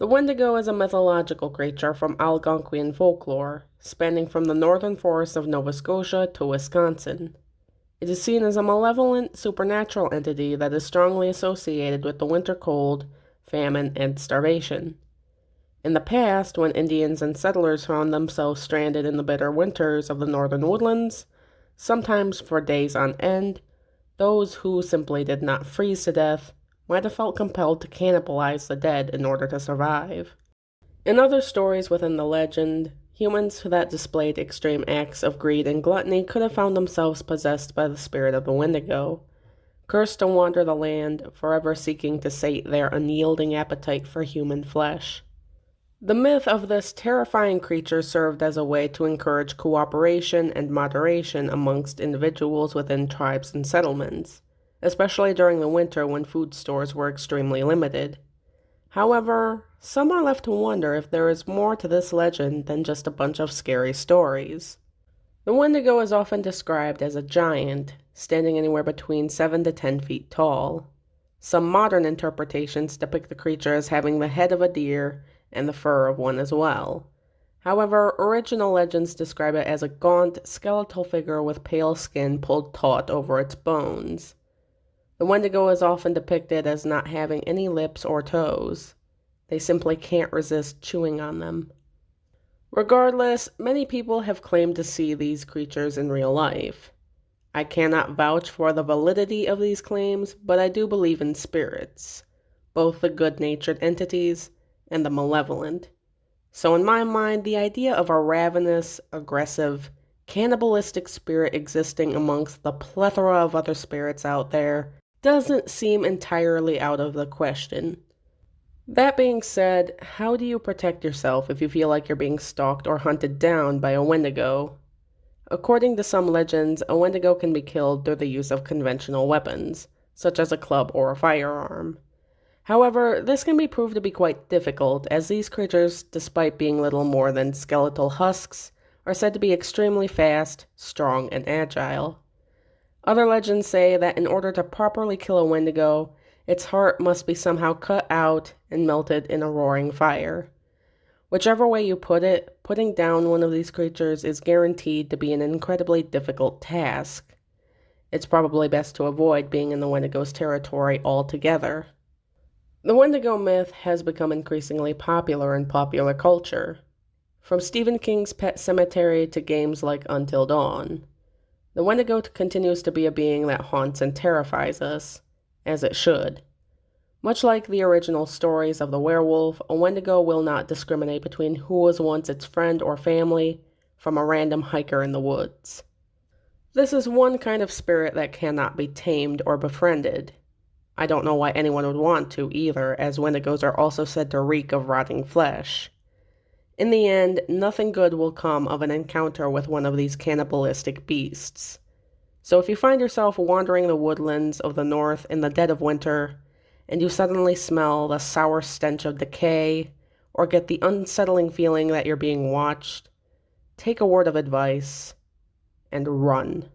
The Wendigo is a mythological creature from Algonquian folklore, spanning from the northern forests of Nova Scotia to Wisconsin. It is seen as a malevolent, supernatural entity that is strongly associated with the winter cold, famine, and starvation. In the past, when Indians and settlers found themselves stranded in the bitter winters of the northern woodlands, sometimes for days on end, those who simply did not freeze to death might have felt compelled to cannibalize the dead in order to survive. In other stories within the legend, humans that displayed extreme acts of greed and gluttony could have found themselves possessed by the spirit of the Wendigo, cursed to wander the land, forever seeking to sate their unyielding appetite for human flesh. The myth of this terrifying creature served as a way to encourage cooperation and moderation amongst individuals within tribes and settlements, especially during the winter when food stores were extremely limited. However, some are left to wonder if there is more to this legend than just a bunch of scary stories. The Wendigo is often described as a giant, standing anywhere between 7 to 10 feet tall. Some modern interpretations depict the creature as having the head of a deer and the fur of one as well. However, original legends describe it as a gaunt, skeletal figure with pale skin pulled taut over its bones. The Wendigo is often depicted as not having any lips or toes. They simply can't resist chewing on them. Regardless, many people have claimed to see these creatures in real life. I cannot vouch for the validity of these claims, but I do believe in spirits, both the good-natured entities and the malevolent. So in my mind, the idea of a ravenous, aggressive, cannibalistic spirit existing amongst the plethora of other spirits out there doesn't seem entirely out of the question. That being said, how do you protect yourself if you feel like you're being stalked or hunted down by a Wendigo? According to some legends, a Wendigo can be killed through the use of conventional weapons, such as a club or a firearm. However, this can be proved to be quite difficult, as these creatures, despite being little more than skeletal husks, are said to be extremely fast, strong, and agile. Other legends say that in order to properly kill a Wendigo, its heart must be somehow cut out and melted in a roaring fire. Whichever way you put it, putting down one of these creatures is guaranteed to be an incredibly difficult task. It's probably best to avoid being in the Wendigo's territory altogether. The Wendigo myth has become increasingly popular in popular culture, from Stephen King's Pet Sematary to games like Until Dawn. The Wendigo continues to be a being that haunts and terrifies us, as it should. Much like the original stories of the werewolf, a Wendigo will not discriminate between who was once its friend or family from a random hiker in the woods. This is one kind of spirit that cannot be tamed or befriended. I don't know why anyone would want to either, as Wendigos are also said to reek of rotting flesh. In the end, nothing good will come of an encounter with one of these cannibalistic beasts. So if you find yourself wandering the woodlands of the north in the dead of winter, and you suddenly smell the sour stench of decay, or get the unsettling feeling that you're being watched, take a word of advice and run.